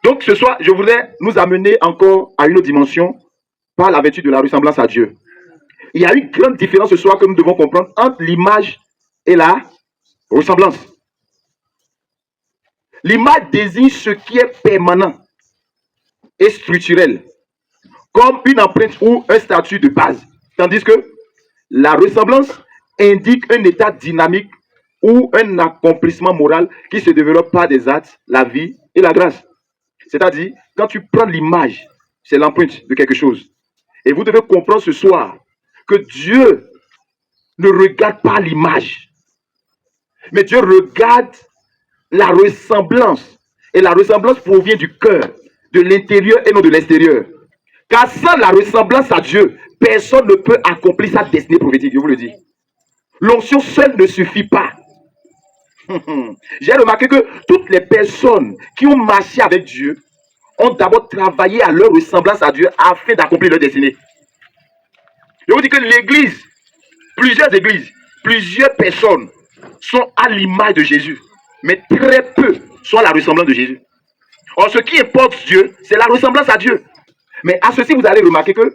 Donc ce soir, je voudrais nous amener encore à une autre dimension par la vertu de la ressemblance à Dieu. Il y a une grande différence ce soir que nous devons comprendre entre l'image et la ressemblance. L'image désigne ce qui est permanent et structurel, comme une empreinte ou un statut de base. Tandis que la ressemblance indique un état dynamique ou un accomplissement moral qui se développe par des actes, la vie et la grâce. C'est-à-dire, quand tu prends l'image, c'est l'empreinte de quelque chose. Et vous devez comprendre ce soir que Dieu ne regarde pas l'image, mais Dieu regarde la ressemblance. Et la ressemblance provient du cœur, de l'intérieur et non de l'extérieur. Car sans la ressemblance à Dieu, personne ne peut accomplir sa destinée prophétique, je vous le dis. L'onction seule ne suffit pas. J'ai remarqué que toutes les personnes qui ont marché avec Dieu ont d'abord travaillé à leur ressemblance à Dieu afin d'accomplir leur destinée. Je vous dis que l'église, plusieurs personnes sont à l'image de Jésus, mais très peu sont à la ressemblance de Jésus. Or, ce qui importe Dieu, c'est la ressemblance à Dieu. Mais à ceci, vous allez remarquer que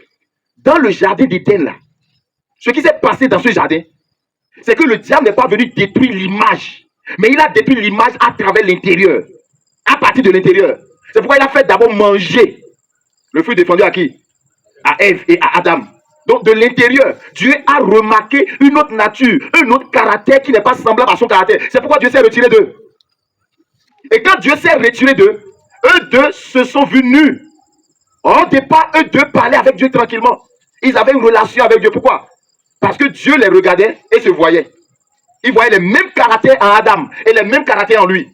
dans le jardin d'Éden, là, ce qui s'est passé dans ce jardin, c'est que le diable n'est pas venu détruire l'image, mais il a détruit l'image à travers l'intérieur, à partir de l'intérieur. C'est pourquoi il a fait d'abord manger le fruit défendu à qui? À Ève et à Adam. Donc de l'intérieur, Dieu a remarqué une autre nature, un autre caractère qui n'est pas semblable à son caractère. C'est pourquoi Dieu s'est retiré d'eux. Et quand Dieu s'est retiré d'eux, eux deux se sont vus nus. Au départ, eux deux parlaient avec Dieu tranquillement. Ils avaient une relation avec Dieu. Pourquoi? Parce que Dieu les regardait et se voyait. Il voyait les mêmes caractères en Adam et les mêmes caractères en lui.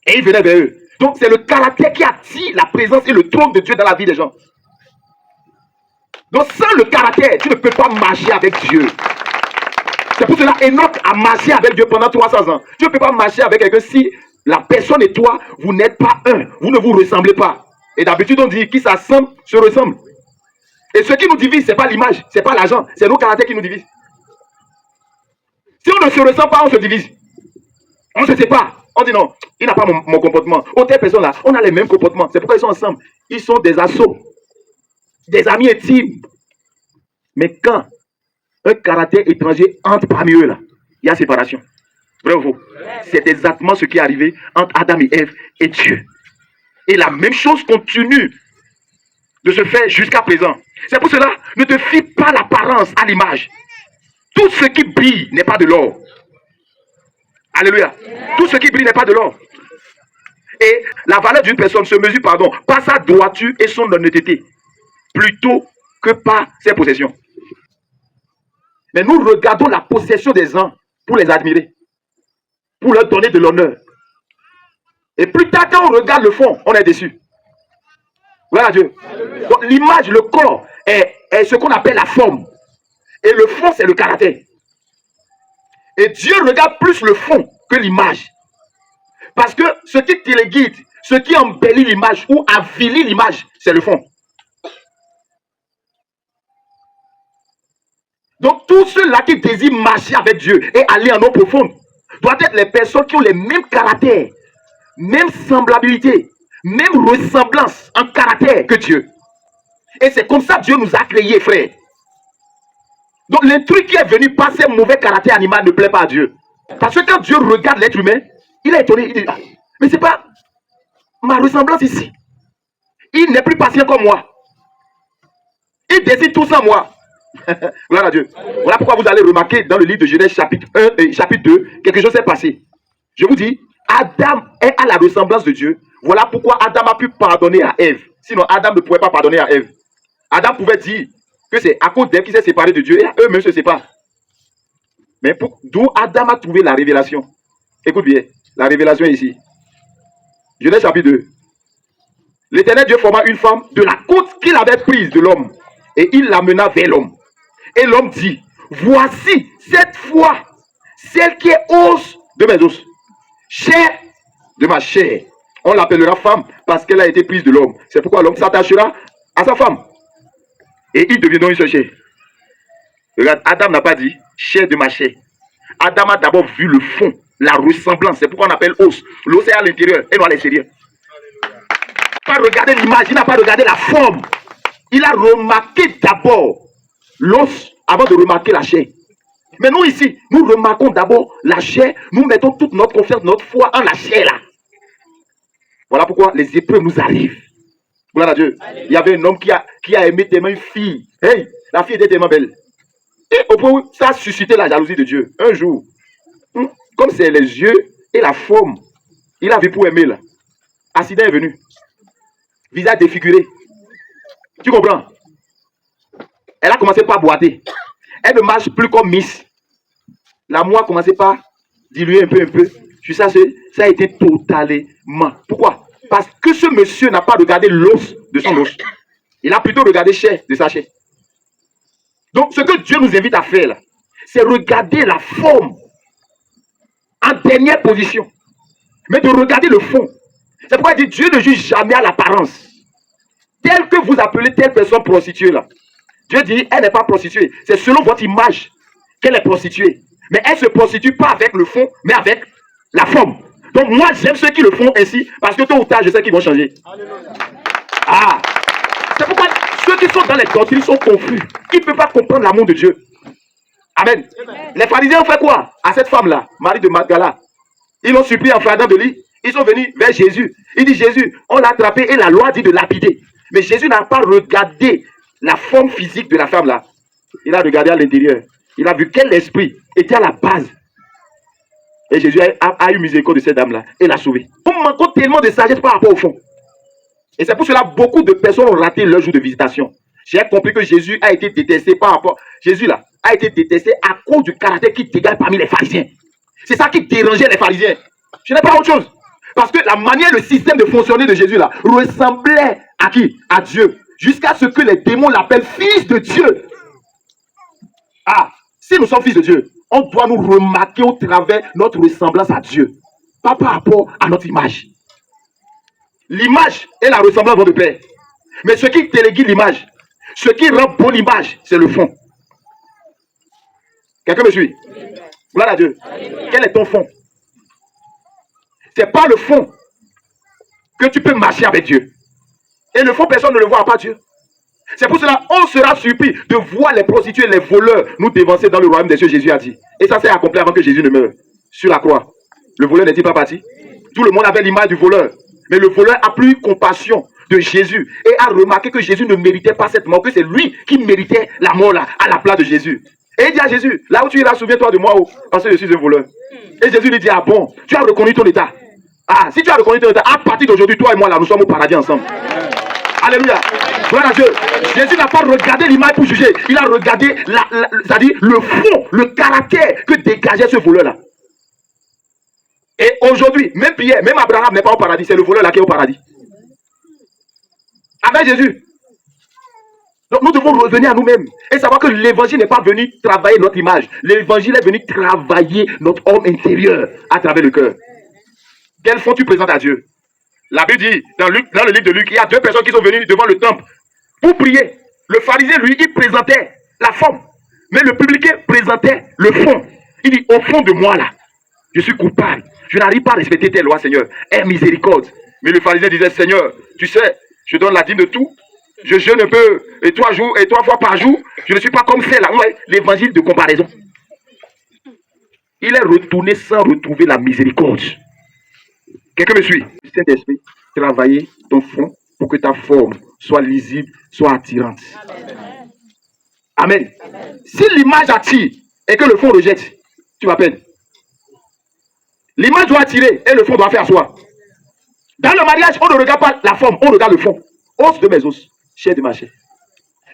Et il venait vers eux. Donc c'est le caractère qui attire la présence et le trône de Dieu dans la vie des gens. Donc sans le caractère, tu ne peux pas marcher avec Dieu. C'est pour cela Enoch a marché avec Dieu pendant 300 ans. Tu ne peux pas marcher avec quelqu'un si la personne et toi, vous n'êtes pas un. Vous ne vous ressemblez pas. Et d'habitude, on dit qui s'assemble se ressemble. Et ce qui nous divise, ce n'est pas l'image, ce n'est pas l'argent, c'est nos caractères qui nous divisent. Si on ne se ressemble pas, on se divise. On ne se sépare. On dit non, il n'a pas mon comportement. Autres personnes là, on a les mêmes comportements. C'est pourquoi ils sont ensemble. Ils sont des assauts, des amis intimes. Mais quand un caractère étranger entre parmi eux là, il y a séparation. Vrai ou faux? C'est exactement ce qui est arrivé entre Adam et Ève et Dieu. Et la même chose continue de se faire jusqu'à présent. C'est pour cela, ne te fie pas à l'apparence, à l'image. Tout ce qui brille n'est pas de l'or. Alléluia. Tout ce qui brille n'est pas de l'or. Et la valeur d'une personne se mesure, par sa droiture et son honnêteté, plutôt que par ses possessions. Mais nous regardons la possession des gens pour les admirer, pour leur donner de l'honneur. Et plus tard, quand on regarde le fond, on est déçu. Voilà Dieu. Donc l'image, le corps, est ce qu'on appelle la forme. Et le fond, c'est le caractère. Et Dieu regarde plus le fond que l'image. Parce que ce qui téléguide, ce qui embellit l'image ou avilit l'image, c'est le fond. Donc tous ceux-là qui désirent marcher avec Dieu et aller en eau profonde doivent être les personnes qui ont les mêmes caractères, même semblabilité, même ressemblance en caractère que Dieu. Et c'est comme ça que Dieu nous a créés, frère. Donc l'intrus qui est venu par ces mauvais caractères animaux ne plaît pas à Dieu. Parce que quand Dieu regarde l'être humain, il est étonné, il dit, ah, mais c'est pas ma ressemblance ici. Il n'est plus patient comme moi. Il décide tout sans moi. Gloire à Dieu. Voilà pourquoi vous allez remarquer dans le livre de Genèse chapitre 1 et chapitre 2, quelque chose s'est passé. Je vous dis, Adam est à la ressemblance de Dieu. Voilà pourquoi Adam a pu pardonner à Ève. Sinon, Adam ne pouvait pas pardonner à Ève. Adam pouvait dire que c'est à cause d'Ève qui s'est séparé de Dieu et eux-mêmes se séparent. Mais d'où Adam a trouvé la révélation? Écoute bien, la révélation est ici. Genèse chapitre 2. L'Éternel Dieu forma une femme de la côte qu'il avait prise de l'homme et il l'amena vers l'homme. Et l'homme dit, voici cette fois celle qui est os de mes os, chair de ma chair. On l'appellera femme parce qu'elle a été prise de l'homme. C'est pourquoi l'homme s'attachera à sa femme. Et ils deviendront une seule chair. Regarde, Adam n'a pas dit chair de ma chair. Adam a d'abord vu le fond, la ressemblance. C'est pourquoi on appelle os. L'os est à l'intérieur et non à l'extérieur. pas regardé l'image, il n'a pas regardé la forme. Il a remarqué d'abord l'os avant de remarquer la chair. Mais nous ici, nous remarquons d'abord la chair, nous mettons toute notre confiance, notre foi en la chair là. Voilà pourquoi les épreuves nous arrivent. Gloire à Dieu. Alléluia. Il y avait un homme qui a aimé tellement une fille. Hey, la fille était tellement belle. Et au point où ça a suscité la jalousie de Dieu. Un jour, comme c'est les yeux et la forme, il a vu pour aimer là. Accident est venu. Visage défiguré. Tu comprends? Elle a commencé par boiter. Elle ne marche plus comme Miss. L'amour a commencé par diluer un peu. Puis ça a été totalement. Pourquoi? Parce que ce monsieur n'a pas regardé l'os de son os. Il a plutôt regardé chair de sa chair. Donc ce que Dieu nous invite à faire là, c'est regarder la forme en dernière position. Mais de regarder le fond. C'est pourquoi il dit Dieu ne juge jamais à l'apparence. Tel que vous appelez telle personne prostituée là. Dieu dit, elle n'est pas prostituée. C'est selon votre image qu'elle est prostituée. Mais elle ne se prostitue pas avec le fond, mais avec la forme. Donc moi, j'aime ceux qui le font ainsi, parce que tôt ou tard, je sais qu'ils vont changer. Alléluia. Ah, c'est pourquoi ceux qui sont dans les doctrines sont confus. Ils ne peuvent pas comprendre l'amour de Dieu. Amen. Amen. Les pharisiens ont fait quoi à cette femme-là, Marie de Magdala? Ils l'ont supplié en flagrant de lit. Ils sont venus vers Jésus. Il dit, Jésus, on l'a attrapé et la loi dit de lapider. Mais Jésus n'a pas regardé la forme physique de la femme là. Il a regardé à l'intérieur. Il a vu quel esprit était à la base. Et Jésus a eu miséricorde de cette dame-là et l'a sauvée. On manque tellement de sagesse par rapport au fond. Et c'est pour cela que beaucoup de personnes ont raté leur jour de visitation. J'ai compris que Jésus a été détesté par rapport... Jésus là a été détesté à cause du caractère qui dégage parmi les pharisiens. C'est ça qui dérangeait les pharisiens. Ce n'est pas autre chose. Parce que la manière, le système de fonctionner de Jésus là ressemblait à qui? À Dieu. Jusqu'à ce que les démons l'appellent fils de Dieu. Ah, si nous sommes fils de Dieu, on doit nous remarquer au travers notre ressemblance à Dieu. Pas par rapport à notre image. L'image et la ressemblance vont de pair. Mais ce qui téléguide l'image, ce qui rend bonne l'image, c'est le fond. Quelqu'un me suit? Gloire à Dieu. Quel est ton fond? C'est pas le fond que tu peux marcher avec Dieu. Et le fond, personne ne le voit à part Dieu. C'est pour cela on sera surpris de voir les prostituées, les voleurs nous dévancer dans le royaume des cieux, Jésus a dit. Et ça s'est accompli avant que Jésus ne meure sur la croix. Le voleur n'est-il pas parti? Tout le monde avait l'image du voleur. Mais le voleur a plus eu compassion de Jésus et a remarqué que Jésus ne méritait pas cette mort, que c'est lui qui méritait la mort là, à la place de Jésus. Et il dit à Jésus, là où tu iras, souviens-toi de moi, parce que je suis un voleur. Et Jésus lui dit, ah bon, tu as reconnu ton état. Ah, si tu as reconnu ton état, à partir d'aujourd'hui, toi et moi là, nous sommes au paradis ensemble. Alléluia. Gloire à Dieu. Jésus n'a pas regardé l'image pour juger. Il a regardé c'est-à-dire le fond, le caractère que dégageait ce voleur-là. Et aujourd'hui, même Pierre, même Abraham n'est pas au paradis. C'est le voleur là qui est au paradis. Avec Jésus. Donc nous devons revenir à nous-mêmes et savoir que l'évangile n'est pas venu travailler notre image. L'évangile est venu travailler notre homme intérieur à travers le cœur. Quel fond tu présentes à Dieu? La Bible dit, dans le livre de Luc, il y a deux personnes qui sont venues devant le temple pour prier. Le pharisien, lui, il présentait la forme. Mais le publicain présentait le fond. Il dit, au fond de moi, là, je suis coupable. Je n'arrive pas à respecter tes lois, Seigneur. Aie miséricorde. Mais le pharisien disait, Seigneur, tu sais, je donne la dîme de tout. Je jeûne un peu, et 3 fois par jour. Je ne suis pas comme celle-là. L'évangile de comparaison. Il est retourné sans retrouver la miséricorde. Quelqu'un me suit? Saint-Esprit, travailler ton fond pour que ta forme soit lisible, soit attirante. Amen. Amen. Si l'image attire et que le fond rejette, tu vas perdre. L'image doit attirer et le fond doit faire soi. Dans le mariage, on ne regarde pas la forme, on regarde le fond. Os de mes os, chair de ma chair.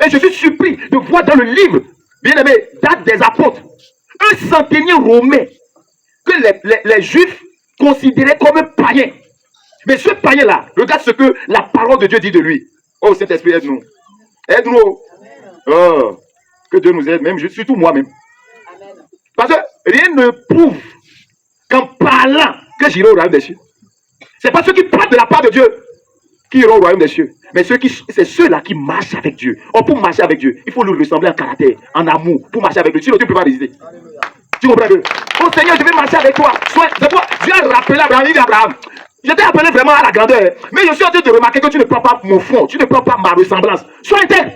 Et je suis surpris de voir dans le livre, bien aimé, Actes des Apôtres, un centenier romain que les Juifs considéré comme un païen. Mais ce païen-là, regarde ce que la parole de Dieu dit de lui. Oh, Saint-Esprit, aide-nous. Aide-nous. Oh, que Dieu nous aide, même surtout moi-même. Parce que rien ne prouve qu'en parlant que j'irai au royaume des cieux. Ce n'est pas ceux qui parlent de la part de Dieu qui iront au royaume des cieux. Mais c'est ceux-là qui marchent avec Dieu. Oh, pour marcher avec Dieu, il faut lui ressembler en caractère, en amour, pour marcher avec lui. Sinon, tu ne peux pas résister. Tu comprends que, oh Seigneur, je vais marcher avec toi. C'est quoi? Dieu a rappelé Abraham. Il dit Abraham, Je t'ai appelé vraiment à la grandeur. Mais je suis en train de remarquer que tu ne prends pas mon fond, tu ne prends pas ma ressemblance. Sois intègre.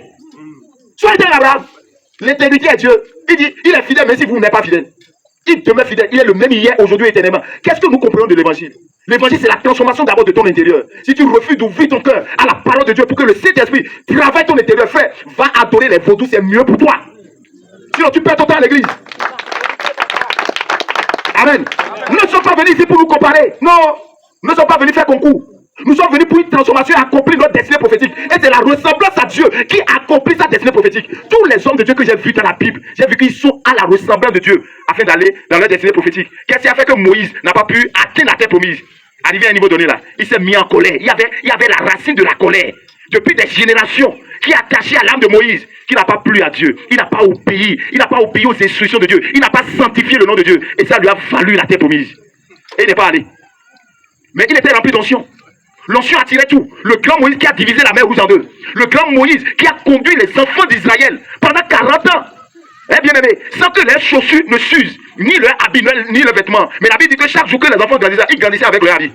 Sois intègre, Abraham. L'intégrité est Dieu. Il dit, il est fidèle, même si vous n'êtes pas fidèle. Il demeure fidèle. Il est le même hier, aujourd'hui et éternellement. Qu'est-ce que nous comprenons de l'évangile? L'évangile, c'est la transformation d'abord de ton intérieur. Si tu refuses d'ouvrir ton cœur à la parole de Dieu pour que le Saint-Esprit travaille ton intérieur, frère, va adorer les vaudous, c'est mieux pour toi. Sinon, tu perds ton temps à l'église. Amen. Nous ne sommes pas venus ici pour nous comparer. Non. Nous ne sommes pas venus faire concours. Nous sommes venus pour une transformation et accomplir notre destinée prophétique. Et c'est la ressemblance à Dieu qui accomplit sa destinée prophétique. Tous les hommes de Dieu que j'ai vus dans la Bible, j'ai vu qu'ils sont à la ressemblance de Dieu afin d'aller dans leur destinée prophétique. Qu'est-ce qui a fait que Moïse n'a pas pu atteindre la terre promise? Arrivé à un niveau donné là, il s'est mis en colère. Il y avait la racine de la colère. Depuis des générations, qui est attachée à l'âme de Moïse, qui n'a pas plu à Dieu. Il n'a pas obéi. Il n'a pas obéi aux instructions de Dieu. Il n'a pas sanctifié le nom de Dieu. Et ça lui a valu la terre promise. Et il n'est pas allé. Mais il était rempli d'onction. L'onction attirait tout. Le grand Moïse qui a divisé la mer rouge en deux. Le grand Moïse qui a conduit les enfants d'Israël pendant 40 ans. Eh bien aimé, sans que leurs chaussures ne s'usent, ni leurs habits, ni leurs vêtements. Mais la Bible dit que chaque jour que les enfants grandissaient, ils grandissaient avec leurs habits.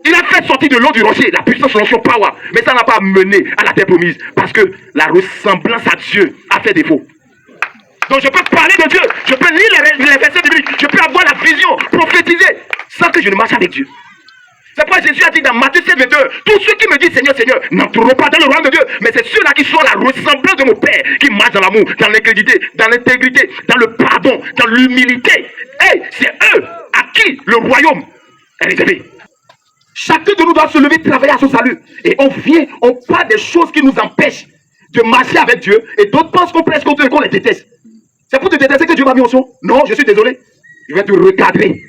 Il a fait sortir de l'eau du rocher la puissance de l'onction power. Mais ça n'a pas mené à la terre promise. Parce que la ressemblance à Dieu a fait défaut. Donc je peux parler de Dieu. Je peux lire les versets bibliques. Je peux avoir la vision, prophétiser, sans que je ne marche avec Dieu. C'est pourquoi Jésus a dit dans Matthieu 7, 22, tous ceux qui me disent Seigneur, Seigneur, n'entreront pas dans le royaume de Dieu, mais c'est ceux-là qui sont la ressemblance de mon Père, qui marchent dans l'amour, dans l'intégrité, dans le pardon, dans l'humilité. Et c'est eux à qui le royaume est réservé. Chacun de nous doit se lever, travailler à son salut. Et on parle des choses qui nous empêchent de marcher avec Dieu, et d'autres pensent qu'on prêche contre eux et qu'on les déteste. C'est pour te détester que Dieu m'a mis au son? Non, je suis désolé. Je vais te recadrer.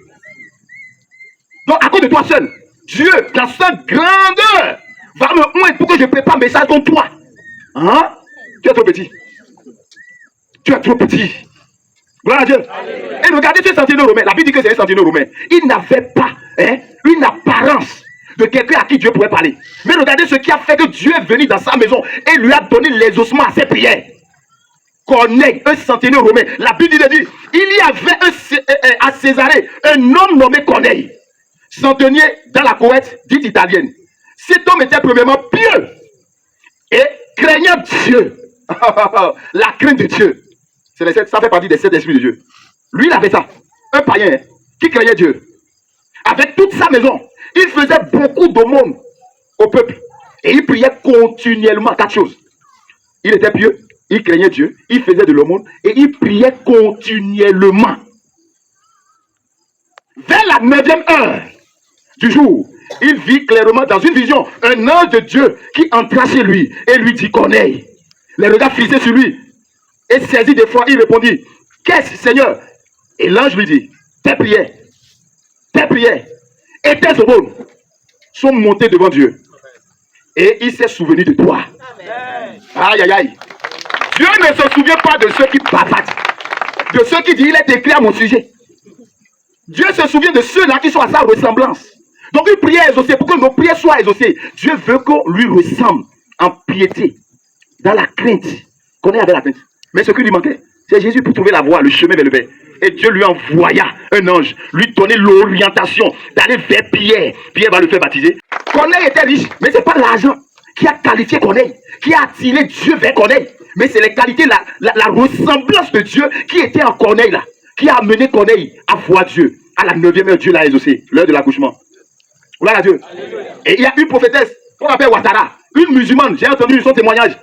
Donc, à cause de toi seul, Dieu, dans sa grandeur, va me oindre pour que je prépare un message contre toi. Hein? Tu es trop petit. Tu es trop petit. Gloire à Dieu. Alléluia. Et regardez ce sentinelle romain. La Bible dit que c'est un sentinelle romain. Il n'avait pas une apparence de quelqu'un à qui Dieu pourrait parler. Mais regardez ce qui a fait que Dieu est venu dans sa maison et lui a donné les ossements à ses prières. Corneille, un sentinelle romain. La Bible dit, il y avait à Césarée un homme nommé Corneille. Centenier dans la Corrète, dite italienne. Cet homme était premièrement pieux et craignant Dieu. La crainte de Dieu. Ça fait partie des 7 esprits de Dieu. Lui, il avait ça. Un païen qui craignait Dieu. Avec toute sa maison, il faisait beaucoup d'aumônes au peuple. Et il priait continuellement 4 choses. Il était pieux, il craignait Dieu, il faisait de l'aumône et il priait continuellement. Vers la 9e heure du jour, il vit clairement dans une vision un ange de Dieu qui entra chez lui et lui dit Corneille. Les regards fixés sur lui et saisi d'effroi, il répondit qu'est-ce Seigneur? Et l'ange lui dit tes prières et tes aumônes sont montées devant Dieu et il s'est souvenu de toi. Amen. Aïe aïe aïe. Dieu ne se souvient pas de ceux qui bavardent, de ceux qui disent il est écrit à mon sujet. Dieu se souvient de ceux-là qui sont à sa ressemblance. Donc une prière exaucée, pour que nos prières soient exaucées, Dieu veut qu'on lui ressemble en piété, dans la crainte, qu'on est avec la crainte. Mais ce qui lui manquait, c'est Jésus pour trouver la voie, le chemin vers le Père. Et Dieu lui envoya un ange, lui donner l'orientation d'aller vers Pierre. Pierre va le faire baptiser. Corneille était riche, mais ce n'est pas l'argent qui a qualifié Corneille, qui a attiré Dieu vers Corneille. Mais c'est les qualités, la ressemblance de Dieu qui était en Corneille là, qui a amené Corneille à voir Dieu. À la 9e heure, Dieu l'a exaucé, l'heure de l'accouchement. Gloire à Dieu. Alléluia. Et il y a une prophétesse qu'on appelle Ouattara, une musulmane, j'ai entendu son témoignage.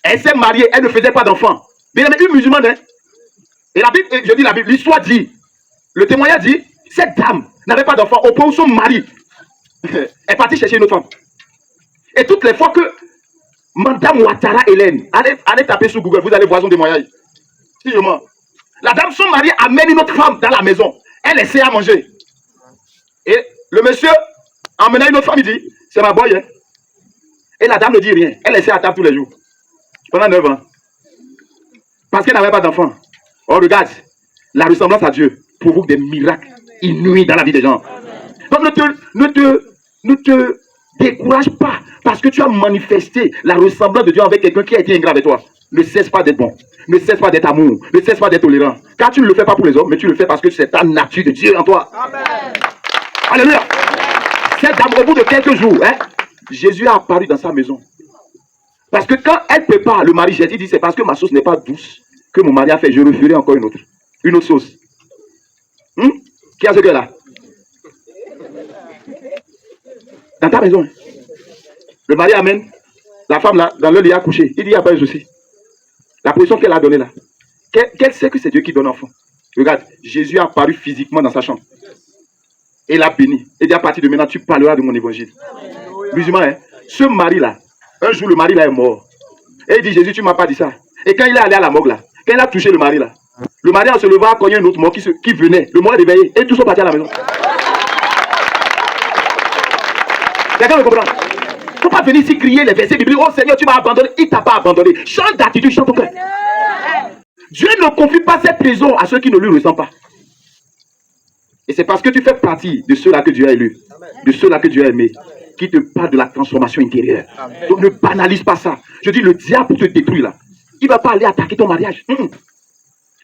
Elle s'est mariée, elle ne faisait pas d'enfant. Mais une musulmane, hein. Et la Bible, je dis la Bible, l'histoire dit, le témoignage dit, cette dame n'avait pas d'enfant au point où son mari est parti chercher une autre femme. Et toutes les fois que Madame Ouattara Hélène, allez taper sur Google, vous allez voir son témoignage. Si je mens. La dame, son mari amène une autre femme dans la maison. Elle essaie à manger. Et le monsieur, emmenant une autre femme, il dit, c'est ma boy. Hein. Et la dame ne dit rien. Elle essaie à table tous les jours. Pendant 9 ans. Parce qu'elle n'avait pas d'enfant. Oh, regarde, la ressemblance à Dieu provoque des miracles inouïs dans la vie des gens. Donc ne te décourage pas parce que tu as manifesté la ressemblance de Dieu avec quelqu'un qui a été ingrat avec toi. Ne cesse pas d'être bon. Ne cesse pas d'être amour. Ne cesse pas d'être tolérant. Car tu ne le fais pas pour les hommes, mais tu le fais parce que c'est ta nature de Dieu en toi. Amen. Alléluia. Cette dame, au bout de quelques jours, hein, Jésus a apparu dans sa maison. Parce que quand elle prépare le mari, Jésus dit, c'est parce que ma sauce n'est pas douce que mon mari a fait, je referai encore une autre sauce. Qui a ce cœur là? Dans ta maison. Le mari amène la femme là, dans le lit à coucher. Il dit, il n'y a pas de souci. La position qu'elle a donnée là. Qu'elle sait que c'est Dieu qui donne enfant. Regarde, Jésus a apparu physiquement dans sa chambre. Et l'a béni. Et dit, à partir de maintenant, tu parleras de mon évangile. Musulman, hein? Ce mari là, un jour le mari là est mort. Et il dit, Jésus, tu ne m'as pas dit ça. Et quand il est allé à la morgue là, quand il a touché le mari là, le mari en se levant a cogné un autre mort qui venait. Le mort est réveillé. Et tous sont partis à la maison. Quelqu'un me comprend? Il ne faut pas venir ici crier les versets bibliques. Oh Seigneur, tu m'as abandonné. Il ne t'a pas abandonné. Change d'attitude, change ton cœur. Dieu ne confie pas ses trésors à ceux qui ne lui ressemblent pas. Et c'est parce que tu fais partie de ceux-là que Dieu a élus, de ceux-là que Dieu a aimés, qui te parle de la transformation intérieure. Amen. Donc ne banalise pas ça. Je dis, le diable te détruit là. Il ne va pas aller attaquer ton mariage.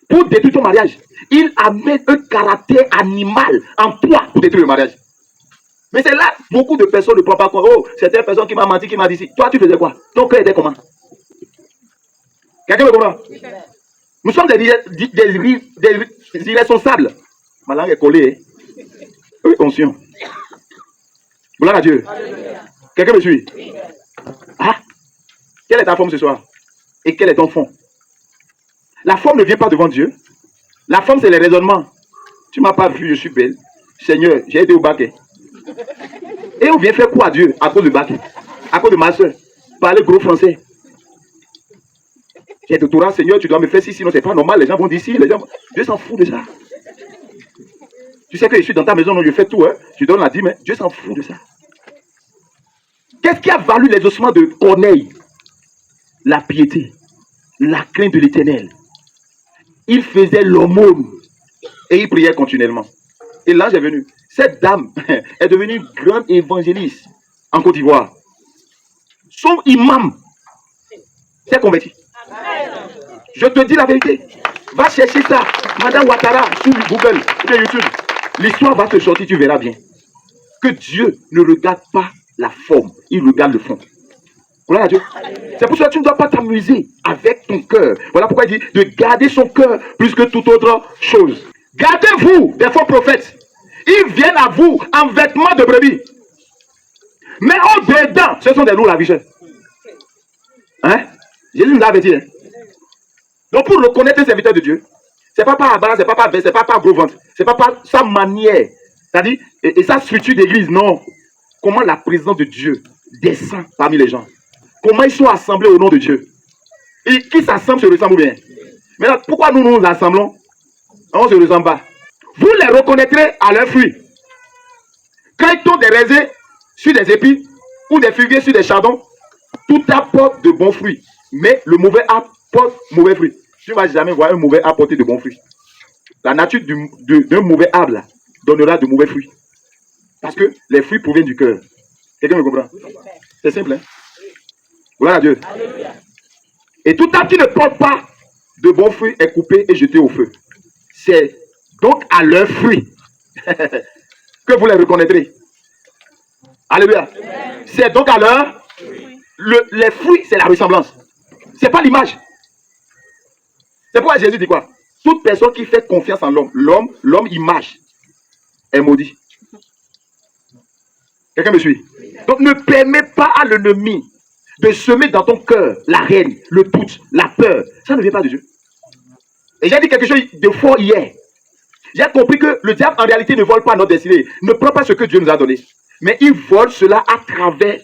Pour détruire ton mariage, il amène un caractère animal en toi pour détruire le mariage. Mais c'est là, beaucoup de personnes ne prennent pas compte. Oh, c'est une personne qui m'a menti, qui m'a dit si. Toi, tu faisais quoi? Ton cœur était comment? Quelqu'un me comprend? Nous sommes des irresponsables. Ma langue est collée. Hein? Oui, conscient. Gloire à Dieu. Quelqu'un me suit? Ah, quelle est ta forme ce soir? Et quel est ton fond? La forme ne vient pas devant Dieu. La forme, c'est les raisonnements. Tu ne m'as pas vu, je suis belle. Seigneur, j'ai été au bac. Et on vient faire quoi à Dieu à cause du bac? À cause de ma soeur. Parler gros français. J'ai doctorat, Seigneur, tu dois me faire ci, sinon c'est pas normal. Les gens vont dire si, Dieu s'en fout de ça. Tu sais que je suis dans ta maison, non, je fais tout, hein. Tu donnes la dîme, mais Dieu s'en fout de ça. Qu'est-ce qui a valu les ossements de Corneille? La piété, la crainte de l'Éternel. Il faisait l'aumône et il priait continuellement. Et l'ange est venu. Cette dame est devenue une grande évangéliste en Côte d'Ivoire. Son imam s'est converti. Je te dis la vérité. Va chercher ça. Madame Ouattara sur Google, sur YouTube. L'histoire va te sortir, tu verras bien. Que Dieu ne regarde pas la forme, il regarde le fond. Voilà Dieu. C'est pour ça que tu ne dois pas t'amuser avec ton cœur. Voilà pourquoi il dit de garder son cœur plus que toute autre chose. Gardez-vous des faux prophètes. Ils viennent à vous en vêtements de brebis. Mais au-dedans, ce sont des loups ravisseurs. Hein? Jésus nous l'avait dit. Hein? Donc pour reconnaître les serviteurs de Dieu, c'est pas par Abraham, c'est pas par c'est pas par gros ventre, c'est pas par sa manière, c'est-à-dire et sa structure d'église, non. Comment la présence de Dieu descend parmi les gens. Comment ils sont assemblés au nom de Dieu. Et qui s'assemble se ressemble bien. Maintenant, pourquoi nous nous assemblons? On ne se ressemble pas. Vous les reconnaîtrez à leurs fruits. Quand ils tombent des raisins sur des épis ou des figuiers sur des chardons, tout apporte de bons fruits. Mais le mauvais apporte mauvais fruits. Tu ne vas jamais voir un mauvais apporter de bons fruits. La nature d'un mauvais arbre là, donnera de mauvais fruits. Parce que les fruits proviennent du cœur. Quelqu'un me comprend? C'est simple, hein? Gloire à Dieu. Et tout arbre qui ne porte pas de bons fruits est coupé et jeté au feu. C'est donc à leurs fruits que vous les reconnaîtrez. Alléluia. C'est donc à leurs... les fruits, c'est la ressemblance. C'est pas l'image. C'est pourquoi Jésus dit quoi? Toute personne qui fait confiance en l'homme, l'homme image, est maudit. Quelqu'un me suit? Donc ne permets pas à l'ennemi de semer dans ton cœur la haine, le doute, la peur. Ça ne vient pas de Dieu. Et j'ai dit quelque chose de fort hier. J'ai compris que le diable en réalité ne vole pas notre destinée. Ne prend pas ce que Dieu nous a donné. Mais il vole cela à travers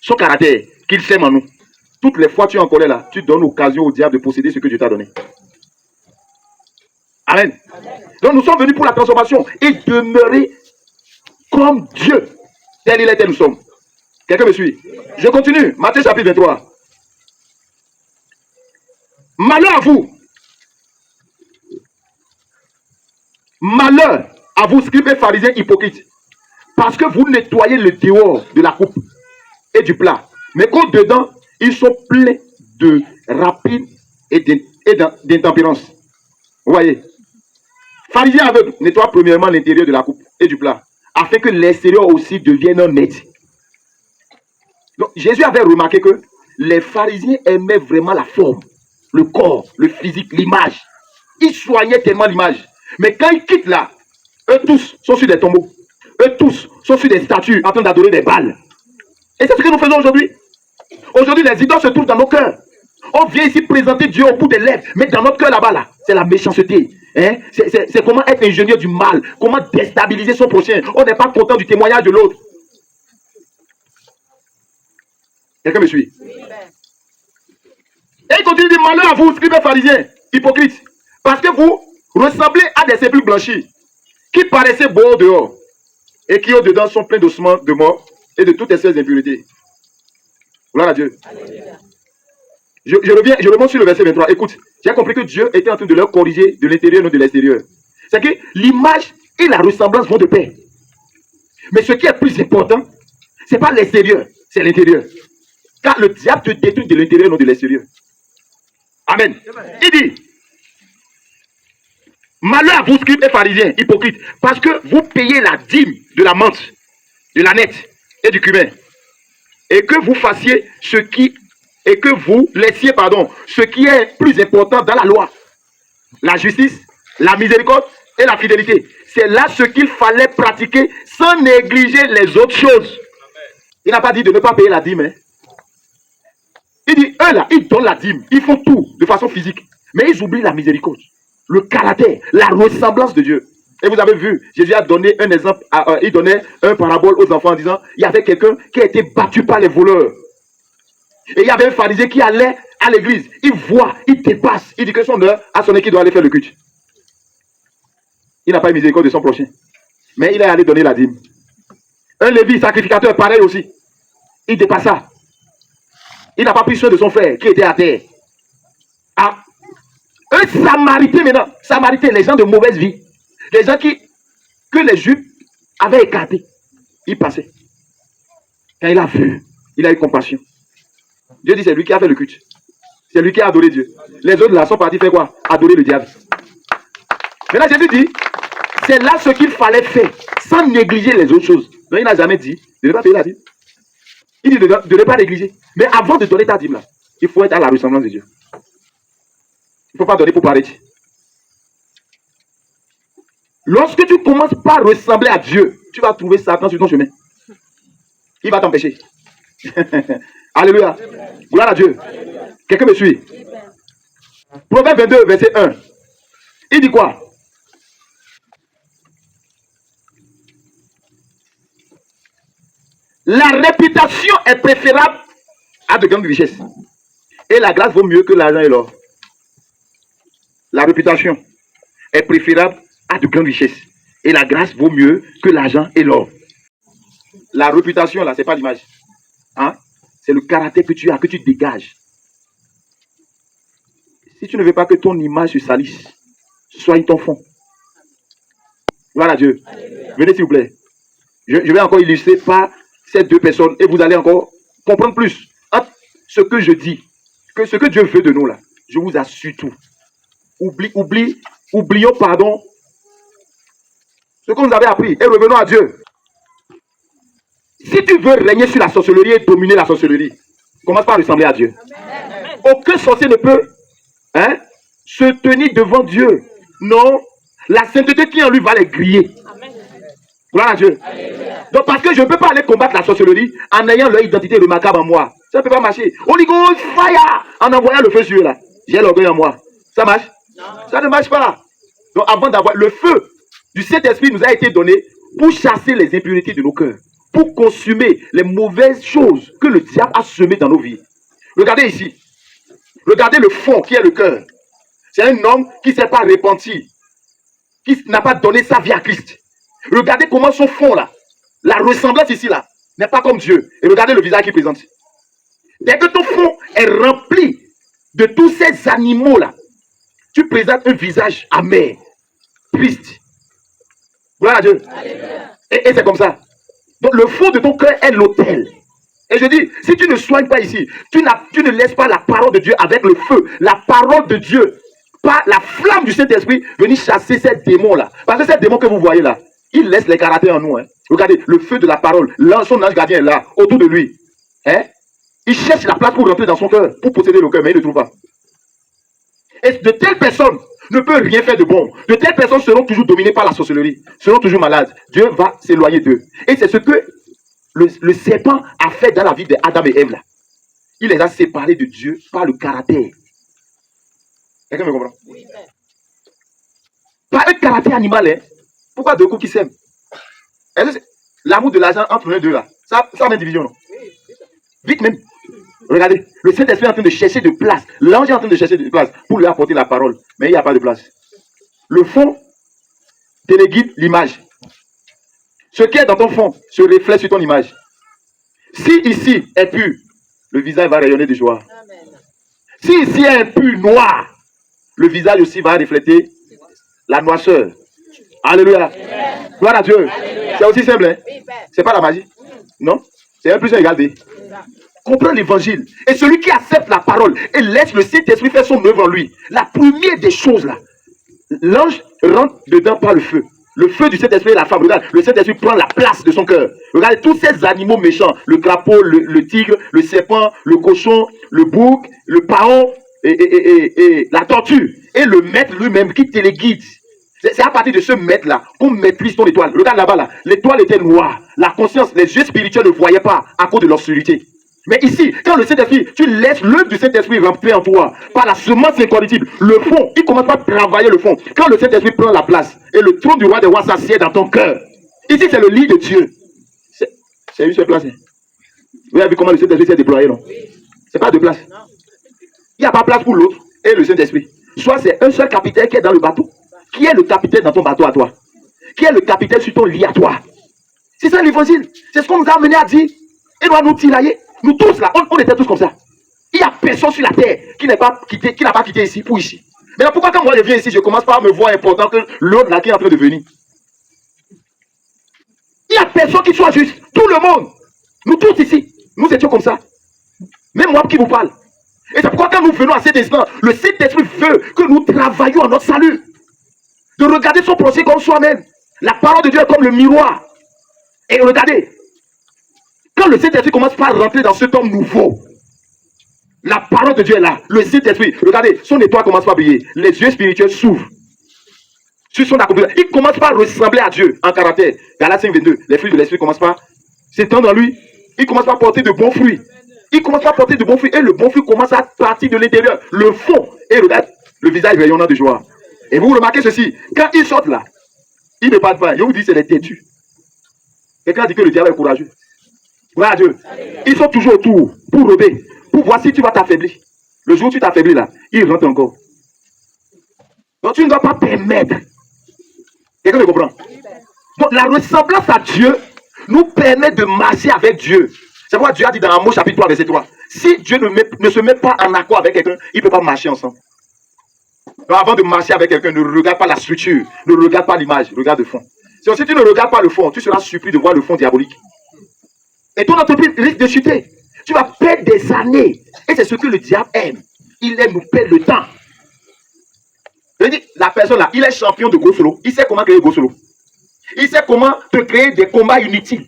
son caractère qu'il sème en nous. Toutes les fois que tu es en colère là, tu donnes occasion au diable de posséder ce que Dieu t'a donné. Amen. Donc nous sommes venus pour la transformation et demeurer comme Dieu. Tel il est, tel nous sommes. Quelqu'un me suit? Je continue. Matthieu chapitre 23. Malheur à vous. Malheur à vous, scribes et pharisiens hypocrites. Parce que vous nettoyez le dehors de la coupe et du plat. Mais qu'au-dedans, ils sont pleins de rapine et d'intempérance. Vous voyez? Pharisiens aveugles nettoient premièrement l'intérieur de la coupe et du plat, afin que l'extérieur aussi devienne net. Donc, Jésus avait remarqué que les pharisiens aimaient vraiment la forme, le corps, le physique, l'image. Ils soignaient tellement l'image. Mais quand ils quittent là, eux tous sont sur des tombeaux. Eux tous sont sur des statues en train d'adorer des Baals. Et c'est ce que nous faisons aujourd'hui. Aujourd'hui, les idoles se trouvent dans nos cœurs. On vient ici présenter Dieu au bout des lèvres, mais dans notre cœur là-bas, là, c'est la méchanceté. Hein? C'est comment être ingénieur du mal, comment déstabiliser son prochain. On n'est pas content du témoignage de l'autre. Quelqu'un me suit? Et il continue de dire malheur à vous, scribes et pharisiens, hypocrites, parce que vous ressemblez à des sépulcres blanchis, qui paraissaient beaux dehors, et qui au-dedans sont pleins d'ossements de mort et de toutes ces impuretés. Gloire à Dieu. Je remonte sur le verset 23. Écoute, j'ai compris que Dieu était en train de leur corriger de l'intérieur, non de l'extérieur. C'est que l'image et la ressemblance vont de pair. Mais ce qui est plus important, ce n'est pas l'extérieur, c'est l'intérieur. Car le diable te détruit de l'intérieur, non de l'extérieur. Amen. Il dit, malheur à vous, scribes et pharisiens, hypocrites, parce que vous payez la dîme de la menthe, de l'âneth et du cumin, et que vous fassiez ce qui est plus important dans la loi, la justice, la miséricorde et la fidélité. C'est là ce qu'il fallait pratiquer sans négliger les autres choses. Il n'a pas dit de ne pas payer la dîme. Hein. Il dit, eux là, ils donnent la dîme, ils font tout de façon physique, mais ils oublient la miséricorde, le caractère, la ressemblance de Dieu. Et vous avez vu, Jésus a donné un exemple, il donnait un parabole aux enfants en disant, il y avait quelqu'un qui a été battu par les voleurs. Et il y avait un pharisien qui allait à l'église, il voit, il dépasse, il dit que son heure a sonné qu'il doit aller faire le culte. Il n'a pas eu miséricorde de son prochain, mais il est allé donner la dîme. Un Lévi, sacrificateur, pareil aussi, il dépassa. Il n'a pas pris soin de son frère qui était à terre. Ah, un Samaritain maintenant, Samaritain, les gens de mauvaise vie, les gens que les Juifs avaient écartés, il passait. Quand il a vu, il a eu compassion. Dieu dit c'est lui qui a fait le culte. C'est lui qui a adoré Dieu. Les autres là sont partis faire quoi? Adorer le diable. Maintenant Jésus dit, c'est là ce qu'il fallait faire, sans négliger les autres choses. Donc il n'a jamais dit de ne pas payer la dîme. Il dit de ne pas négliger. Mais avant de donner ta dîme là, il faut être à la ressemblance de Dieu. Il ne faut pas donner pour paraître. Lorsque tu commences par ressembler à Dieu, tu vas trouver Satan sur ton chemin. Il va t'empêcher. Alléluia. Gloire à Dieu. Quelqu'un me suit? Proverbe 22, verset 1. Il dit quoi? La réputation est préférable à de grandes richesses. Et la grâce vaut mieux que l'argent et l'or. La réputation est préférable à de grandes richesses. Et la grâce vaut mieux que l'argent et l'or. La réputation, là, ce n'est pas l'image. Hein? C'est le caractère que tu as, que tu dégages. Si tu ne veux pas que ton image se salisse, soigne ton fond. Voilà Dieu. Alléluia. Venez s'il vous plaît. Je vais encore illustrer par ces deux personnes et vous allez encore comprendre plus. Ce que je dis, que ce que Dieu veut de nous là, je vous assure tout. Oublions, pardon, ce que nous avez appris et revenons à Dieu. Si tu veux régner sur la sorcellerie et dominer la sorcellerie, commence par ressembler à Dieu. Amen. Aucun sorcier ne peut se tenir devant Dieu. Non, la sainteté qui en lui va les griller. Amen. Gloire à Dieu. Amen. Donc parce que je ne peux pas aller combattre la sorcellerie en ayant leur identité remarquable en moi. Ça ne peut pas marcher. Holy Ghost fire en envoyant le feu sur eux là. J'ai l'orgueil en moi. Ça marche? Non. Ça ne marche pas. Donc avant d'avoir le feu du Saint-Esprit nous a été donné pour chasser les impuretés de nos cœurs, pour consumer les mauvaises choses que le diable a semées dans nos vies. Regardez ici. Regardez le fond qui est le cœur. C'est un homme qui ne s'est pas repenti, qui n'a pas donné sa vie à Christ. Regardez comment son fond là, la ressemblance ici là, n'est pas comme Dieu. Et regardez le visage qu'il présente. Dès que ton fond est rempli de tous ces animaux là, tu présentes un visage amer, triste. Gloire à Dieu. Et c'est comme ça. Donc le fond de ton cœur est l'autel. Et je dis, si tu ne soignes pas ici, tu ne laisses pas la parole de Dieu avec le feu, la parole de Dieu, par la flamme du Saint-Esprit, venir chasser ces démons là. Parce que ces démons que vous voyez là, Il laisse les caractères en nous. Hein. Regardez, le feu de la parole, son ange gardien est là, autour de lui. Hein? Il cherche la place pour rentrer dans son cœur, pour posséder le cœur, mais il ne le trouve pas. Et de telles personnes ne peuvent rien faire de bon. De telles personnes seront toujours dominées par la sorcellerie, seront toujours malades. Dieu va s'éloigner d'eux. Et c'est ce que le serpent a fait dans la vie d'Adam et Ève. Là. Il les a séparés de Dieu par le caractère. Quelqu'un me comprend? Oui. Par un caractère animal, hein? Pourquoi deux coups qui s'aiment? L'amour de l'argent entre les deux là, ça met division, non? Vite même. Regardez, le Saint-Esprit est en train de chercher de place. L'ange est en train de chercher de place pour lui apporter la parole. Mais il n'y a pas de place. Le fond téléguide l'image. Ce qui est dans ton fond se reflète sur ton image. Si ici est pur, le visage va rayonner de joie. Amen. Si ici est pur, noir, le visage aussi va refléter la noirceur. Alléluia. Amen. Gloire à Dieu. C'est aussi simple. Hein? C'est pas la magie. Non? C'est 1 plus 1 égale 2. Comprends l'évangile. Et celui qui accepte la parole et laisse le Saint-Esprit faire son œuvre en lui, la première des choses là, l'ange rentre dedans par le feu. Le feu du Saint-Esprit et la femme. Regarde, le Saint-Esprit prend la place de son cœur. Regardez tous ces animaux méchants, le crapaud, le tigre, le serpent, le cochon, le bouc, le paon et la tortue. Et le maître lui-même qui téléguide. C'est à partir de ce maître-là qu'on maîtrise ton étoile. Regarde là-bas, là. L'étoile était noire. La conscience, les yeux spirituels ne voyaient pas à cause de l'obscurité. Mais ici, quand le Saint-Esprit, tu laisses l'œuvre du Saint-Esprit remplir en toi par la semence incorruptible, le fond, il commence par travailler le fond. Quand le Saint-Esprit prend la place et le trône du roi des rois s'assied dans ton cœur, ici c'est le lit de Dieu. C'est une seule place. Hein. Vous avez vu comment le Saint-Esprit s'est déployé, non? C'est pas deux places. Il n'y a pas place pour l'autre et le Saint-Esprit. Soit c'est un seul capitaine qui est dans le bateau. Qui est le capitaine dans ton bateau à toi? Qui est le capitaine sur ton lit à toi? C'est ça l'évangile. C'est ce qu'on nous a amené à dire. Et doit nous tirailler. Nous tous là, on était tous comme ça. Il n'y a personne sur la terre qui n'a pas quitté ici pour ici. Mais là, pourquoi quand moi je viens ici, je commence par me voir important que l'autre là qui est en train de venir? Il n'y a personne qui soit juste. Tout le monde. Nous tous ici, nous étions comme ça. Même moi qui vous parle. Et c'est pourquoi quand nous venons à cet instant, le Saint-Esprit veut que nous travaillions à notre salut. De regarder son procès comme soi-même. La parole de Dieu est comme le miroir. Et regardez, quand le Saint-Esprit commence par rentrer dans cet homme nouveau, la parole de Dieu est là. Le Saint-Esprit, regardez, son étoile commence par briller. Les yeux spirituels s'ouvrent. Sur son accomplissement. Il commence par ressembler à Dieu en caractère. Galates 5:22. Les fruits de l'esprit commencent par s'étendre en lui. Il commence par porter de bons fruits. Il commence par porter de bons fruits. Et le bon fruit commence à partir de l'intérieur. Le fond. Et regarde, le visage rayonnant de joie. Et vous remarquez ceci. Quand ils sortent là, ils ne partent pas. Je vous dis, c'est les têtus. Quelqu'un dit que le diable est courageux. Voilà Dieu. Ils sont toujours autour pour rôder, pour voir si tu vas t'affaiblir. Le jour où tu t'affaiblis là, ils rentrent encore. Donc tu ne dois pas permettre. Quelqu'un me comprend? Donc la ressemblance à Dieu nous permet de marcher avec Dieu. C'est pourquoi Dieu a dit dans Amos chapitre 3 verset 3. Si Dieu ne se met pas en accord avec quelqu'un, il ne peut pas marcher ensemble. Donc avant de marcher avec quelqu'un, ne regarde pas la structure, ne regarde pas l'image, regarde le fond. Si tu ne regardes pas le fond, tu seras surpris de voir le fond diabolique. Et ton entreprise risque de chuter. Tu vas perdre des années. Et c'est ce que le diable aime. Il aime nous perdre le temps. Je dis, la personne là, il est champion de go solo. Il sait comment créer go solo. Il sait comment te créer des combats inutiles.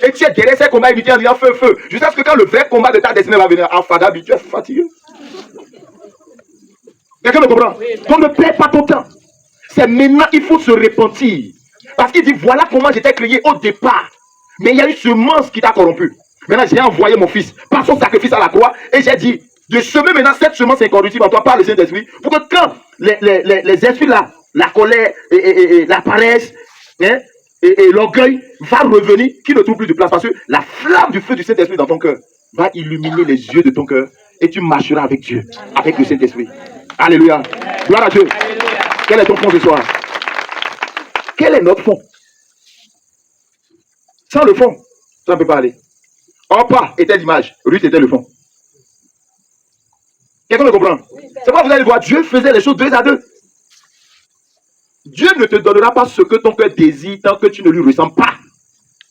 Et tu es derrière ces combats inutiles en disant feu, feu. Jusqu'à ce que quand le vrai combat de ta destinée va venir, Fadabi, tu es fatigué. Quelqu'un me comprend? Donc ne perds pas ton temps. C'est maintenant il faut se repentir. Parce qu'il dit, voilà comment j'étais créé au départ. Mais il y a une semence qui t'a corrompu. Maintenant, j'ai envoyé mon fils par son sacrifice à la croix. Et j'ai dit, de semer maintenant cette semence incorruptible en toi par le Saint-Esprit. Pour que quand les esprits là, la colère et la paresse, hein, et l'orgueil va revenir, qui ne trouve plus de place. Parce que la flamme du feu du Saint-Esprit dans ton cœur va illuminer les yeux de ton cœur. Et tu marcheras avec Dieu, avec le Saint-Esprit. Alléluia. Gloire à Dieu. Alléluia. Quel est ton fond ce soir? Quel est notre fond? Sans le fond, ça ne peut pas aller. Orpa était l'image, Ruth était le fond. Quelqu'un me comprend? C'est pourquoi vous allez voir, Dieu faisait les choses 2 à 2. Dieu ne te donnera pas ce que ton cœur désire tant que tu ne lui ressembles pas.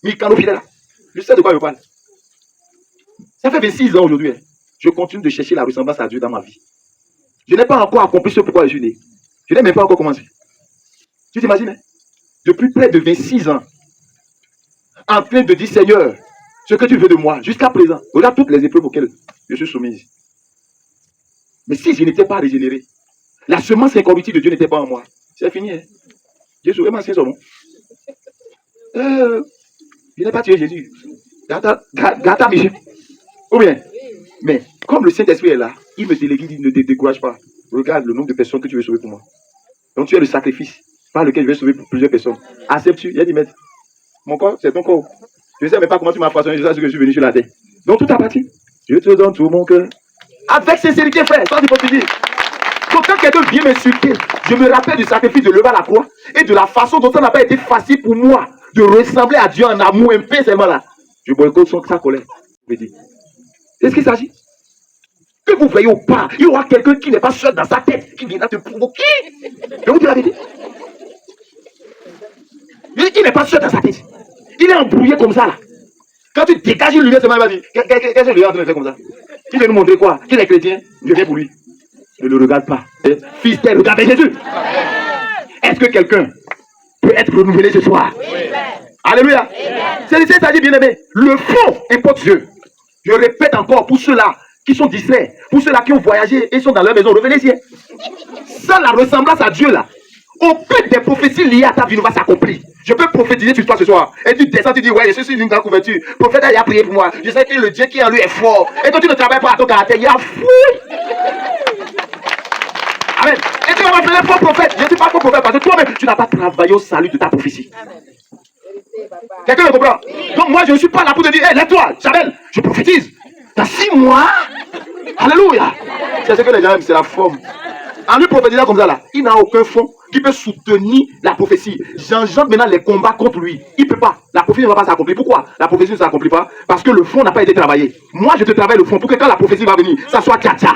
Mikano Fidela. Je sais de quoi je parle. Ça fait 26 ans aujourd'hui. Je continue de chercher la ressemblance à Dieu dans ma vie. Je n'ai pas encore accompli ce pourquoi je suis né. Je n'ai même pas encore commencé. Tu t'imagines? depuis près de 26 ans, en train de dire, Seigneur, ce que tu veux de moi, jusqu'à présent, regarde toutes les épreuves auxquelles je suis soumise. Mais si je n'étais pas régénéré, la semence incorruptible de Dieu n'était pas en moi. C'est fini. Hein? Dieu saurait ma son nom. Je n'ai pas tué Jésus. Gata Michel. Ou bien, mais comme le Saint-Esprit est là, il me délégue, il ne te décourage pas. Regarde le nombre de personnes que tu veux sauver pour moi. Donc tu es le sacrifice par lequel je vais sauver plusieurs personnes. Acceptes-tu? Il a dit, maître, mon corps, c'est ton corps. Je ne sais même pas comment tu m'as façonné, je sais ce que je suis venu sur la terre. Donc tout appartient. Je te donne tout mon cœur. Avec sincérité, frère, sans hypocrisie. Donc quand quelqu'un vient m'insulter, je me rappelle du sacrifice de lever à la croix et de la façon dont ça n'a pas été facile pour moi de ressembler à Dieu en amour un peu seulement là. Je boycotte sa colère. C'est ce qu'il s'agit. Que vous voyez ou pas, il y aura quelqu'un qui n'est pas seul dans sa tête, qui viendra te provoquer. Je vous dis la vérité. Il n'est pas seul dans sa tête. Il est embrouillé comme ça là. Quand tu dégages une lumière, il va dire, qu'est-ce que lui est en train de faire comme ça? Il veut nous montrer quoi? Qu'il est chrétien, je viens pour lui. Ne le regarde pas. Fils, regardez Jésus. Est-ce que quelqu'un peut être renouvelé ce soir? Oui. Alléluia. C'est ça dit bien aimé. Le fond importe Dieu. Je répète encore pour ceux-là qui sont distraits, pour ceux-là qui ont voyagé et sont dans leur maison, revenez-y. Sans la ressemblance à Dieu là, aucune des prophéties liées à ta vie ne va s'accomplir. Je peux prophétiser sur toi ce soir. Et tu descends, tu dis, ouais, je suis une grande couverture. Le prophète a prié pour moi. Je sais que le Dieu qui est en lui est fort. Et toi, tu ne travailles pas à ton caractère. Il y a fou. Amen. Et tu vas m'appeler faux prophète. Je ne suis pas faux prophète parce que toi-même, tu n'as pas travaillé au salut de ta prophétie. Quelqu'un me comprend? Donc moi, je ne suis pas là pour te dire, hé, lève-toi, Jamel, je prophétise. Dans 6 mois, alléluia. C'est ce que les gens aiment, c'est la forme. En lui prophétisant comme ça, là, il n'a aucun fond qui peut soutenir la prophétie. J'engendre maintenant les combats contre lui. Il ne peut pas. La prophétie ne va pas s'accomplir. Pourquoi la prophétie ne s'accomplit pas? Parce que le fond n'a pas été travaillé. Moi, je te travaille le fond pour que quand la prophétie va venir, ça soit tcha-tcha.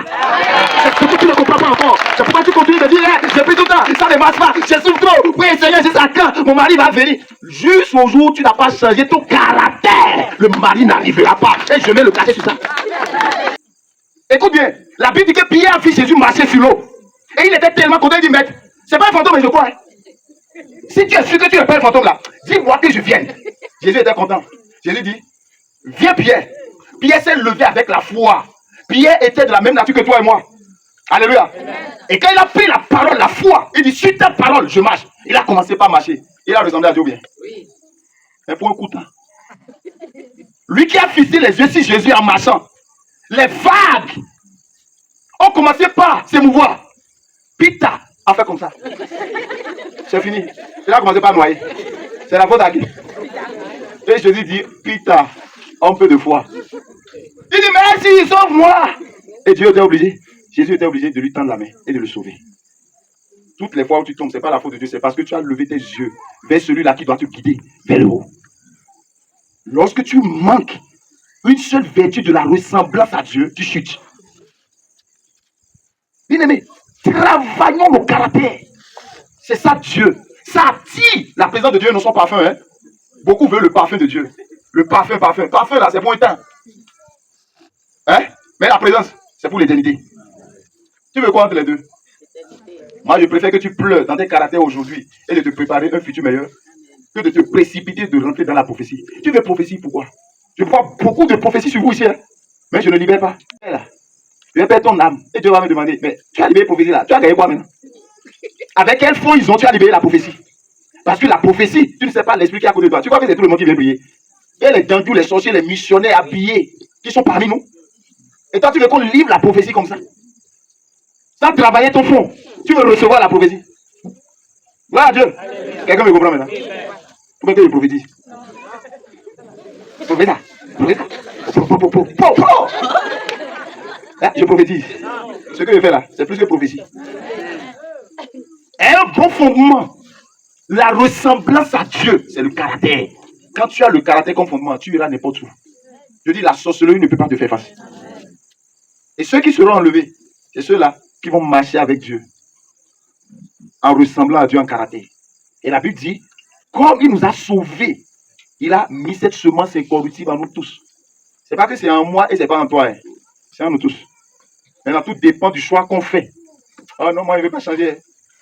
C'est que tu ne comprends pas encore. C'est pourquoi tu continues de dire, hey, j'ai pris tout le temps, ça ne marche pas, je souffre trop. Oui, Seigneur, c'est ça quand mon mari va venir. Jusqu'au jour où tu n'as pas changé ton caractère, le mari n'arrivera pas. Et je mets le cachet sur ça. Écoute bien, la Bible dit que Pierre a vu Jésus marcher sur l'eau. Et il était tellement content, il dit, maître, c'est pas un fantôme, mais je crois. Hein. Si tu es sûr que tu n'es pas un fantôme là, dis-moi que je vienne. Jésus était content. Jésus dit, viens Pierre. Pierre s'est levé avec la foi. Pierre était de la même nature que toi et moi. Alléluia. Amen. Et quand il a pris la parole, la foi, il dit, sur ta parole, je marche. Il a commencé par marcher. Il a ressemblé à Dieu bien. Oui. Mais pour un coup de temps. Lui qui a fixé les yeux sur Jésus en marchant, les vagues ont commencé par s'émouvoir. Pita a fait comme ça. C'est fini. Il a commencé par noyer. C'est la faute à qui? Et Jésus dit, Pita, un peu de foi. Il dit, merci, sauve-moi. Et Dieu était obligé. Jésus était obligé de lui tendre la main et de le sauver. Toutes les fois où tu tombes, ce n'est pas la faute de Dieu, c'est parce que tu as levé tes yeux vers celui-là qui doit te guider vers le haut. Lorsque tu manques une seule vertu de la ressemblance à Dieu, tu chutes. Bien-aimé, travaillons nos caractères. C'est ça Dieu. Ça attire la présence de Dieu, non son parfum. Hein? Beaucoup veulent le parfum de Dieu. Le parfum. Parfum là, c'est pour un temps. Hein? Mais la présence, c'est pour l'éternité. Tu veux quoi entre les deux? Moi, je préfère que tu pleures dans tes caractères aujourd'hui et de te préparer un futur meilleur que de te précipiter de rentrer dans la prophétie. Tu veux prophétie, pourquoi? Je vois beaucoup de prophéties sur vous ici, hein? Mais je ne libère pas. Là, je vais perdre ton âme et Dieu va me demander, mais tu as libéré la prophétie là, tu as gagné quoi maintenant? Avec quel fond tu as libéré la prophétie? Parce que la prophétie, tu ne sais pas l'esprit qui est à côté de toi. Tu crois que c'est tout le monde qui vient prier? Il y a les gandous, les sorciers, les missionnaires habillés qui sont parmi nous. Et toi, tu veux qu'on livre la prophétie comme ça? Sans travailler ton fond, tu veux recevoir la prophétie. Gloire à Dieu. Quelqu'un me comprend maintenant? Pourquoi que je prophétise? Je prophétise. Ce que je fais là, c'est plus que prophétie. Un bon fondement. La ressemblance à Dieu, c'est le caractère. Quand tu as le caractère comme fondement, tu iras n'importe où. Je dis, la sorcellerie ne peut pas te faire face. Et ceux qui seront enlevés, c'est ceux-là qui vont marcher avec Dieu. En ressemblant à Dieu en caractère. Et la Bible dit, comme il nous a sauvés, il a mis cette semence incorruptible en nous tous. C'est pas que c'est en moi et c'est pas en toi. Hein. C'est en nous tous. Maintenant, tout dépend du choix qu'on fait. Oh non, moi, je ne veux pas changer.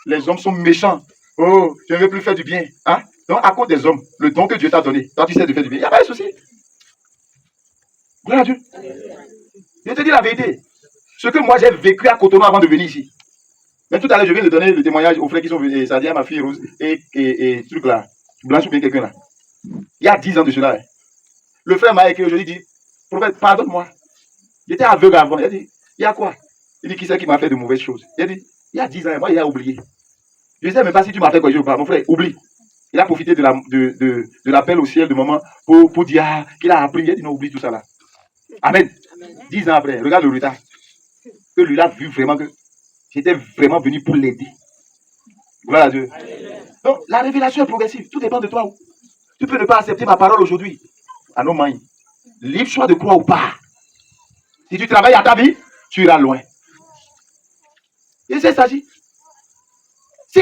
Les hommes sont méchants. Oh, je ne veux plus faire du bien. Hein? Donc, à cause des hommes, le don que Dieu t'a donné, toi tu sais de faire du bien, il n'y a pas de souci. Gloire à Dieu. Je te dis la vérité. Ce que moi j'ai vécu à Cotonou avant de venir ici. Mais tout à l'heure, je viens de donner le témoignage aux frères qui sont venus, c'est-à-dire à ma fille Rose et truc là, Blanche ou bien quelqu'un là. Il y a 10 ans de cela. Le frère m'a écrit aujourd'hui, il dit, prophète, pardonne-moi. J'étais aveugle avant. Il a dit, il y a quoi? Il dit, qui c'est qui m'a fait de mauvaises choses? Il a dit, il y a 10 ans, moi il a oublié. Je ne sais même pas si tu m'as fait quoi, je ou pas. Mon frère, oublie. Il a profité de l'appel au ciel de maman pour dire qu'il a appris. Il a dit, non, oublie tout ça là. Amen. 10 ans après, regarde le retard. Que lui a vu vraiment que j'étais vraiment venu pour l'aider. Gloire à Dieu. Donc, la révélation est progressive. Tout dépend de toi. Tu peux ne pas accepter ma parole aujourd'hui. À nos mains. Libre choix de croire ou pas. Si tu travailles à ta vie, tu iras loin. Et c'est ça. Si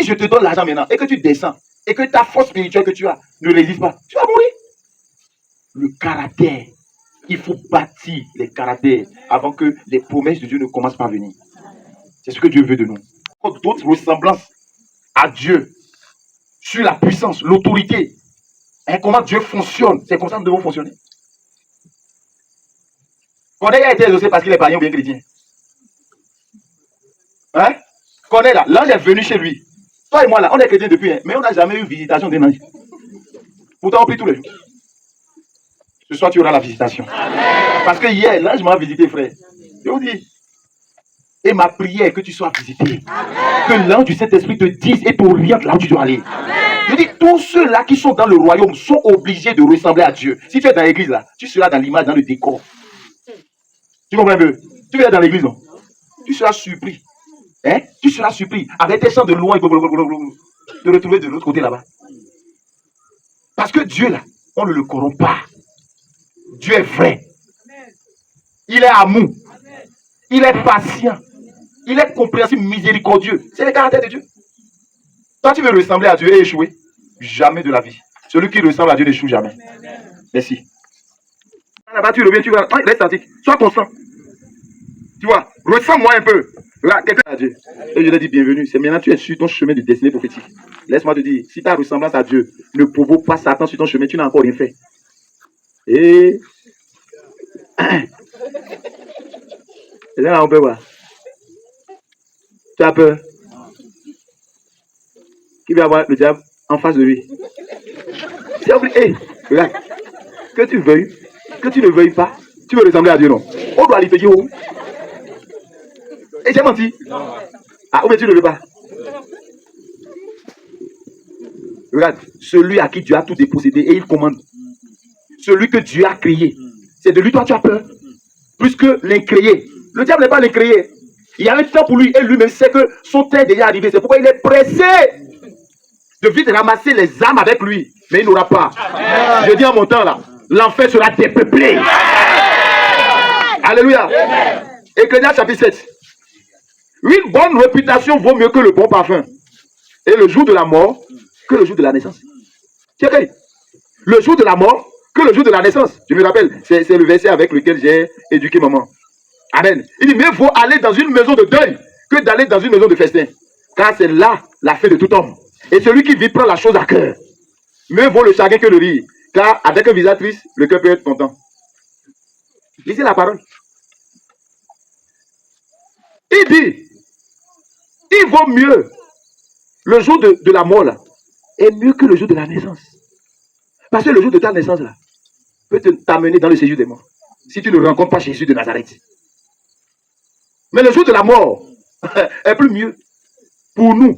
je te donne l'argent maintenant et que tu descends et que ta force spirituelle que tu as ne résiste pas, tu vas mourir. Le caractère. Il faut bâtir les caractères avant que les promesses de Dieu ne commencent par venir. C'est ce que Dieu veut de nous. D'autres ressemblances à Dieu sur la puissance, l'autorité. Et comment Dieu fonctionne. C'est comme ça que nous devons fonctionner. Corneille a été exaucé parce qu'il est païen ou bien chrétien. Hein? Corneille là, l'ange est venu chez lui. Toi et moi là, on est chrétiens depuis, mais on n'a jamais eu visitation d'un ange. Pourtant on prie tous les jours. Ce soir tu auras la visitation. Amen. Parce que hier, l'ange m'a visité, frère. Je vous dis. Et ma prière est que tu sois visité. Amen. Que l'ange du Saint-Esprit te dise et t'oriente là où tu dois aller. Amen. Je dis, tous ceux-là qui sont dans le royaume sont obligés de ressembler à Dieu. Si tu es dans l'église là, tu seras dans l'image, dans le décor. Tu comprends un peu? Tu viens dans l'église, non? Tu seras surpris. Hein? Tu seras surpris. Avec tes chants de loin, de retrouver de l'autre côté là-bas. Parce que Dieu là, on ne le corrompt pas. Dieu est vrai. Il est amour. Il est patient. Il est compréhensible, miséricordieux. C'est le caractère de Dieu. Toi, tu veux ressembler à Dieu et échouer? Jamais de la vie. Celui qui ressemble à Dieu n'échoue jamais. Merci. Là-bas, tu reviens, tu vas. Reste statique. Sois constant. Tu vois, ressemble-moi un peu. Là, quelqu'un a Dieu. Et je lui ai dit, bienvenue. C'est maintenant tu es sur ton chemin de destinée prophétique. Laisse-moi te dire, si ta ressemblance à Dieu ne provoque pas Satan sur ton chemin, tu n'as encore rien fait. Et. Et là, on peut voir. Tu as peur? Qui va avoir le diable en face de lui? C'est obligé. Regarde. Que tu veuilles, que tu ne veuilles pas, tu veux ressembler à Dieu, non? On doit aller te dire où? Et j'ai menti? Non. Ah, ou bien tu ne veux pas? Regarde, celui à qui Dieu a tout dépossédé et il commande. Celui que Dieu a créé. C'est de lui, toi, tu as peur. Plus que l'incréé. Le diable n'est pas l'incréé. Il y a un temps pour lui et lui-même sait que son temps est déjà arrivé. C'est pourquoi il est pressé de vite ramasser les âmes avec lui. Mais il n'aura pas. Amen. Je dis en mon temps là, l'enfer sera dépeuplé. Amen. Alléluia. Ecclésiaste chapitre 7. Une bonne réputation vaut mieux que le bon parfum. Et le jour de la mort que le jour de la naissance. Checkez. Le jour de la mort que le jour de la naissance. Je me rappelle, c'est le verset avec lequel j'ai éduqué maman. Amen. Il dit, mieux vaut aller dans une maison de deuil que d'aller dans une maison de festin. Car c'est là la fin de tout homme. Et celui qui vit prend la chose à cœur. Mieux vaut le chagrin que le rire. Car avec un visage triste, le cœur peut être content. Lisez la parole. Il dit, il vaut mieux le jour de la mort là, est mieux que le jour de la naissance. Parce que le jour de ta naissance là, peut t'amener dans le séjour des morts. Si tu ne rencontres pas Jésus de Nazareth. Mais le jour de la mort est plus mieux pour nous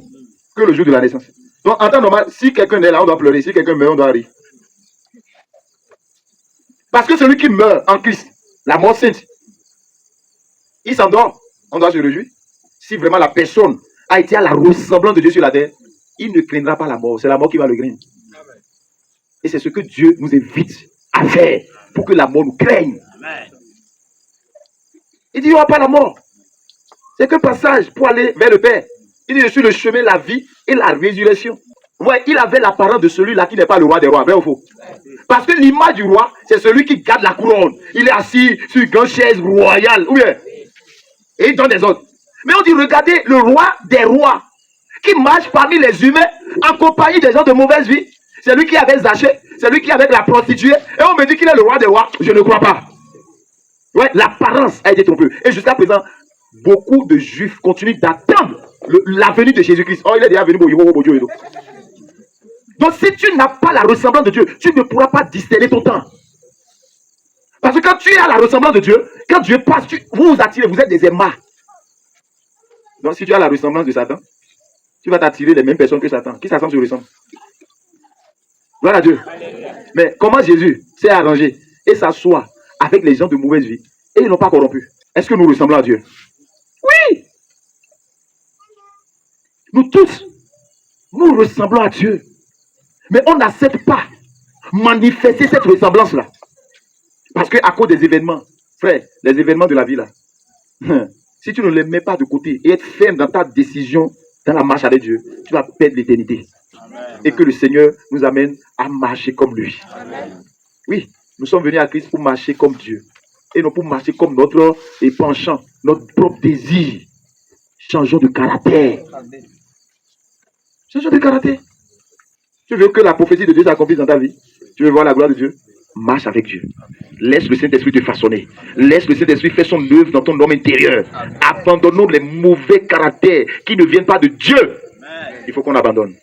que le jour de la naissance. Donc en temps normal, si quelqu'un est là, on doit pleurer. Si quelqu'un meurt, on doit rire. Parce que celui qui meurt en Christ, la mort sainte, il s'endort, on doit se réjouir. Si vraiment la personne a été à la ressemblance de Dieu sur la terre, il ne craindra pas la mort. C'est la mort qui va le craindre. Et c'est ce que Dieu nous invite à faire pour que la mort nous craigne. Amen. Il dit, il n'y aura pas la mort. C'est qu'un passage pour aller vers le Père. Il dit, je suis le chemin, la vie et la résurrection. Ouais, il avait l'apparence de celui-là qui n'est pas le roi des rois, vrai ou faux? Parce que l'image du roi, c'est celui qui garde la couronne. Il est assis sur une grande chaise royale. Oui. Et il donne des ordres. Mais on dit, regardez le roi des rois qui marche parmi les humains en compagnie des gens de mauvaise vie. C'est lui qui est avec Zachée, c'est lui qui est avec la prostituée, et on me dit qu'il est le roi des rois. Je ne crois pas. Ouais, l'apparence a été trompée. Et jusqu'à présent, beaucoup de juifs continuent d'attendre la venue de Jésus-Christ. Oh, il est déjà venu. Donc, si tu n'as pas la ressemblance de Dieu, tu ne pourras pas discerner ton temps. Parce que quand tu as la ressemblance de Dieu, quand Dieu passe, vous vous attirez, vous êtes des aimants. Donc, si tu as la ressemblance de Satan, tu vas t'attirer les mêmes personnes que Satan. Qui Satan se ressemble? Voilà Dieu. Mais comment Jésus s'est arrangé et s'assoit avec les gens de mauvaise vie et ils n'ont pas corrompu? Est-ce que nous ressemblons à Dieu? Oui. Nous tous, nous ressemblons à Dieu. Mais on n'accepte pas manifester cette ressemblance-là. Parce qu'à cause des événements, frère, les événements de la vie là, si tu ne les mets pas de côté et être ferme dans ta décision, dans la marche avec Dieu, tu vas perdre l'éternité. Et que le Seigneur nous amène à marcher comme lui. Amen. Oui, nous sommes venus à Christ pour marcher comme Dieu. Et non pour marcher comme notre penchant, notre propre désir. Changeons de caractère. Changeons de caractère. Tu veux que la prophétie de Dieu s'accomplisse dans ta vie? Tu veux voir la gloire de Dieu? Marche avec Dieu. Laisse le Saint-Esprit te façonner. Laisse le Saint-Esprit faire son œuvre dans ton homme intérieur. Abandonnons les mauvais caractères qui ne viennent pas de Dieu. Il faut qu'on abandonne.